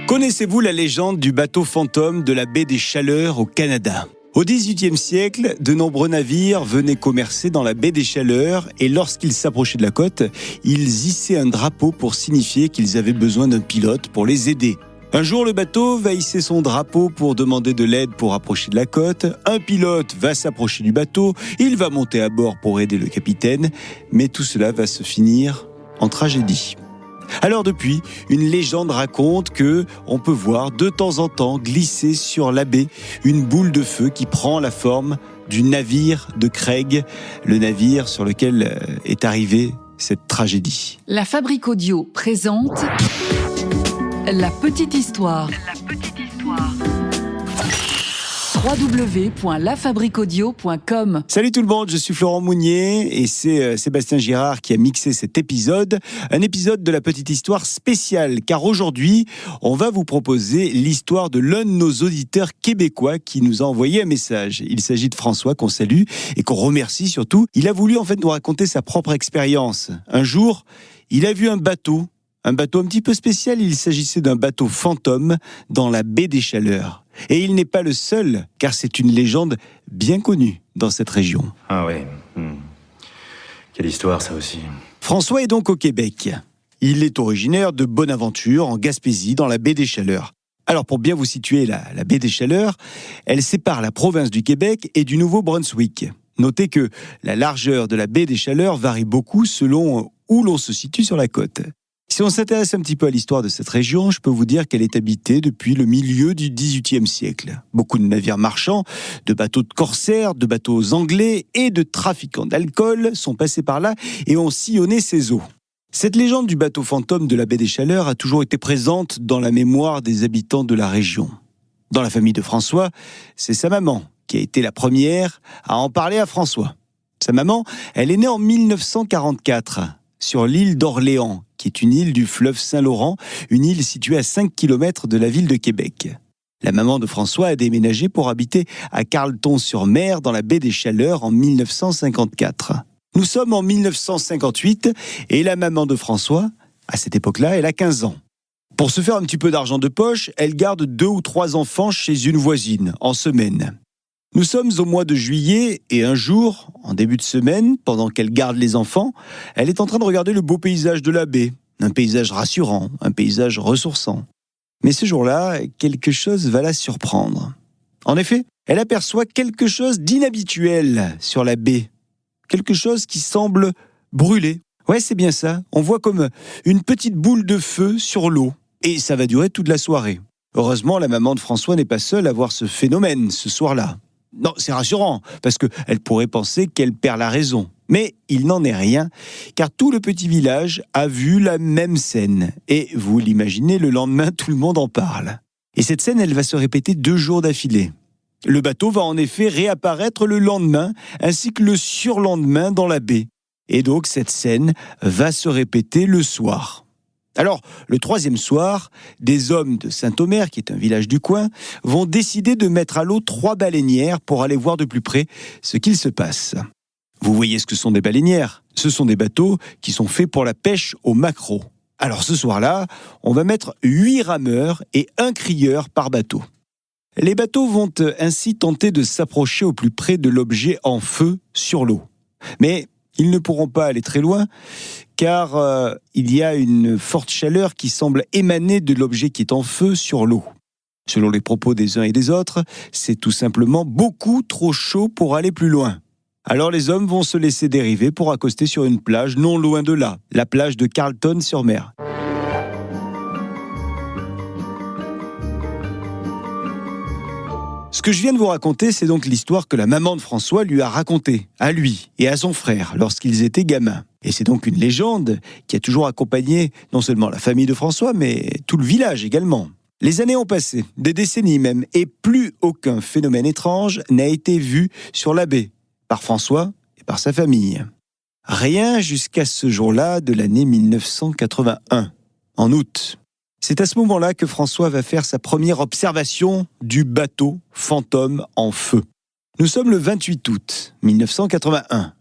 Connaissez-vous la légende du bateau fantôme de la baie des Chaleurs au Canada ? Au XVIIIe siècle, de nombreux navires venaient commercer dans la baie des Chaleurs et lorsqu'ils s'approchaient de la côte, ils hissaient un drapeau pour signifier qu'ils avaient besoin d'un pilote pour les aider. Un jour, le bateau va hisser son drapeau pour demander de l'aide pour approcher de la côte. Un pilote va s'approcher du bateau, il va monter à bord pour aider le capitaine, mais tout cela va se finir en tragédie. Alors depuis, une légende raconte que on peut voir de temps en temps glisser sur la baie une boule de feu qui prend la forme du navire de Craig, le navire sur lequel est arrivée cette tragédie. La Fabrique Audio présente La Petite Histoire. www.lafabriqueaudio.com. Salut tout le monde, je suis Florent Mounier et c'est Sébastien Girard qui a mixé cet épisode. Un épisode de La Petite Histoire spéciale, car aujourd'hui, on va vous proposer l'histoire de l'un de nos auditeurs québécois qui nous a envoyé un message. Il s'agit de François, qu'on salue et qu'on remercie surtout. Il a voulu en fait nous raconter sa propre expérience. Un jour, il a vu un bateau un petit peu spécial. Il s'agissait d'un bateau fantôme dans la baie des Chaleurs. Et il n'est pas le seul, car c'est une légende bien connue dans cette région. Ah ouais. Quelle histoire, ça aussi. François est donc au Québec. Il est originaire de Bonaventure, en Gaspésie, dans la baie des Chaleurs. Alors, pour bien vous situer, la baie des Chaleurs, elle sépare la province du Québec et du Nouveau-Brunswick. Notez que la largeur de la baie des Chaleurs varie beaucoup selon où l'on se situe sur la côte. Si on s'intéresse un petit peu à l'histoire de cette région, je peux vous dire qu'elle est habitée depuis le milieu du XVIIIe siècle. Beaucoup de navires marchands, de bateaux de corsaires, de bateaux anglais et de trafiquants d'alcool sont passés par là et ont sillonné ces eaux. Cette légende du bateau fantôme de la baie des Chaleurs a toujours été présente dans la mémoire des habitants de la région. Dans la famille de François, c'est sa maman qui a été la première à en parler à François. Sa maman, elle est née en 1944 sur l'île d'Orléans, qui est une île du fleuve Saint-Laurent, une île située à 5 km de la ville de Québec. La maman de François a déménagé pour habiter à Carleton-sur-Mer, dans la baie des Chaleurs, en 1954. Nous sommes en 1958 et la maman de François, à cette époque-là, elle a 15 ans. Pour se faire un petit peu d'argent de poche, elle garde 2 ou 3 enfants chez une voisine, en semaine. Nous sommes au mois de juillet et un jour, en début de semaine, pendant qu'elle garde les enfants, elle est en train de regarder le beau paysage de la baie. Un paysage rassurant, un paysage ressourçant. Mais ce jour-là, quelque chose va la surprendre. En effet, elle aperçoit quelque chose d'inhabituel sur la baie. Quelque chose qui semble brûler. Ouais, c'est bien ça. On voit comme une petite boule de feu sur l'eau. Et ça va durer toute la soirée. Heureusement, la maman de François n'est pas seule à voir ce phénomène ce soir-là. Non, c'est rassurant, parce qu'elle pourrait penser qu'elle perd la raison. Mais il n'en est rien, car tout le petit village a vu la même scène. Et vous l'imaginez, le lendemain, tout le monde en parle. Et cette scène, elle va se répéter 2 jours d'affilée. Le bateau va en effet réapparaître le lendemain, ainsi que le surlendemain dans la baie. Et donc cette scène va se répéter le soir. Alors, le 3e soir, des hommes de Saint-Omer, qui est un village du coin, vont décider de mettre à l'eau 3 baleinières pour aller voir de plus près ce qu'il se passe. Vous voyez ce que sont des baleinières ? Ce sont des bateaux qui sont faits pour la pêche au maquereau. Alors ce soir-là, on va mettre 8 rameurs et 1 crieur par bateau. Les bateaux vont ainsi tenter de s'approcher au plus près de l'objet en feu sur l'eau. Mais ils ne pourront pas aller très loin, car il y a une forte chaleur qui semble émaner de l'objet qui est en feu sur l'eau. Selon les propos des uns et des autres, c'est tout simplement beaucoup trop chaud pour aller plus loin. Alors les hommes vont se laisser dériver pour accoster sur une plage non loin de là, la plage de Carleton-sur-Mer. Ce que je viens de vous raconter, c'est donc l'histoire que la maman de François lui a racontée, à lui et à son frère, lorsqu'ils étaient gamins. Et c'est donc une légende qui a toujours accompagné non seulement la famille de François, mais tout le village également. Les années ont passé, des décennies même, et plus aucun phénomène étrange n'a été vu sur la baie, par François et par sa famille. Rien jusqu'à ce jour-là de l'année 1981, en août. C'est à ce moment-là que François va faire sa première observation du bateau fantôme en feu. Nous sommes le 28 août 1981.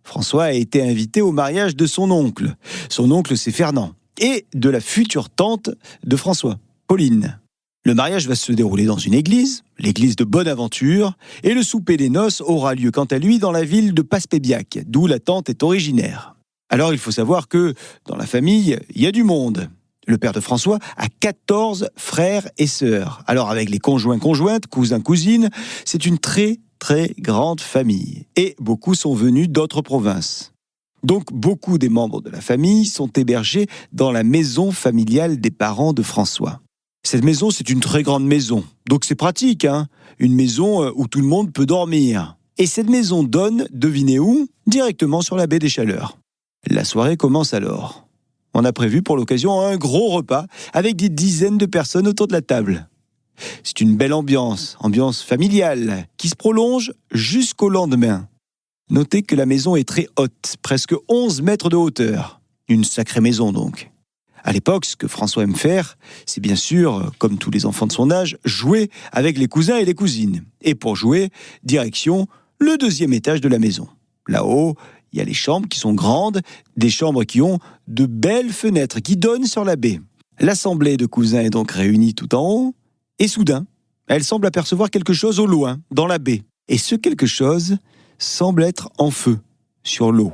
François a été invité au mariage de son oncle. Son oncle, c'est Fernand. Et de la future tante de François, Pauline. Le mariage va se dérouler dans une église, l'église de Bonaventure, et le souper des noces aura lieu quant à lui dans la ville de Passepébiac, d'où la tante est originaire. Alors il faut savoir que dans la famille, il y a du monde. Le père de François a 14 frères et sœurs. Alors avec les conjoints-conjointes, cousins-cousines, c'est une très très grande famille. Et beaucoup sont venus d'autres provinces. Donc beaucoup des membres de la famille sont hébergés dans la maison familiale des parents de François. Cette maison, c'est une très grande maison. Donc c'est pratique, hein ? Une maison où tout le monde peut dormir. Et cette maison donne, devinez où ? Directement sur la baie des Chaleurs. La soirée commence alors. On a prévu pour l'occasion un gros repas avec des dizaines de personnes autour de la table. C'est une belle ambiance familiale, qui se prolonge jusqu'au lendemain. Notez que la maison est très haute, presque 11 mètres de hauteur. Une sacrée maison donc. À l'époque, ce que François aime faire, c'est bien sûr, comme tous les enfants de son âge, jouer avec les cousins et les cousines. Et pour jouer, direction le 2e étage de la maison. Là-haut, il y a les chambres qui sont grandes, des chambres qui ont de belles fenêtres qui donnent sur la baie. L'assemblée de cousins est donc réunie tout en haut, et soudain, elle semble apercevoir quelque chose au loin, dans la baie. Et ce quelque chose semble être en feu, sur l'eau.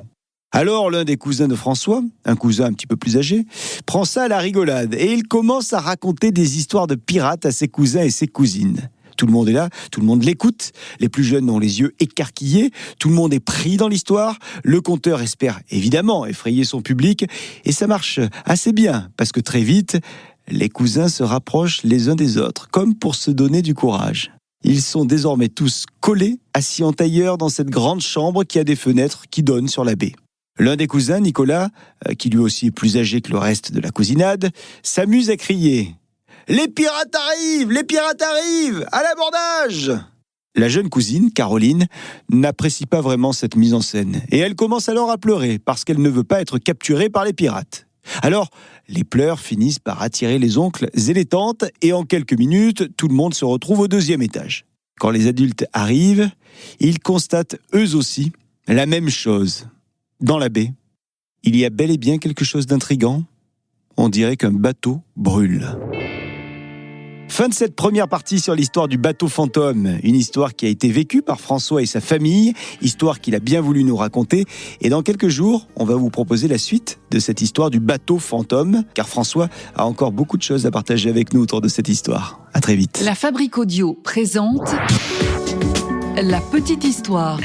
Alors l'un des cousins de François, un cousin un petit peu plus âgé, prend ça à la rigolade et il commence à raconter des histoires de pirates à ses cousins et ses cousines. Tout le monde est là, tout le monde l'écoute, les plus jeunes ont les yeux écarquillés, tout le monde est pris dans l'histoire, le conteur espère évidemment effrayer son public et ça marche assez bien parce que très vite, les cousins se rapprochent les uns des autres, comme pour se donner du courage. Ils sont désormais tous collés, assis en tailleur dans cette grande chambre qui a des fenêtres qui donnent sur la baie. L'un des cousins, Nicolas, qui lui aussi est plus âgé que le reste de la cousinade, s'amuse à crier « Les pirates arrivent! Les pirates arrivent! À l'abordage !» La jeune cousine, Caroline, n'apprécie pas vraiment cette mise en scène et elle commence alors à pleurer parce qu'elle ne veut pas être capturée par les pirates. Alors, les pleurs finissent par attirer les oncles et les tantes et en quelques minutes, tout le monde se retrouve au 2e étage. Quand les adultes arrivent, ils constatent eux aussi la même chose. Dans la baie, il y a bel et bien quelque chose d'intrigant. On dirait qu'un bateau brûle. Fin de cette première partie sur l'histoire du bateau fantôme, une histoire qui a été vécue par François et sa famille, histoire qu'il a bien voulu nous raconter. Et dans quelques jours, on va vous proposer la suite de cette histoire du bateau fantôme, car François a encore beaucoup de choses à partager avec nous autour de cette histoire. À très vite. La Fabrique Audio présente La Petite Histoire.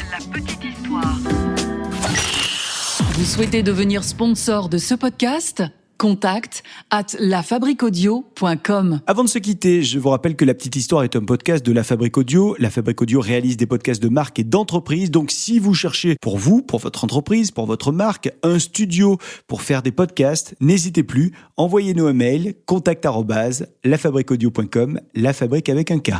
Vous souhaitez devenir sponsor de ce podcast ? contact@lafabriqueaudio.com. Avant de se quitter, je vous rappelle que La Petite Histoire est un podcast de La Fabrique Audio. La Fabrique Audio réalise des podcasts de marque et d'entreprise. Donc, si vous cherchez pour vous, pour votre entreprise, pour votre marque, un studio pour faire des podcasts, n'hésitez plus. Envoyez-nous un mail, contact@lafabriqueaudio.com, la fabrique avec un K.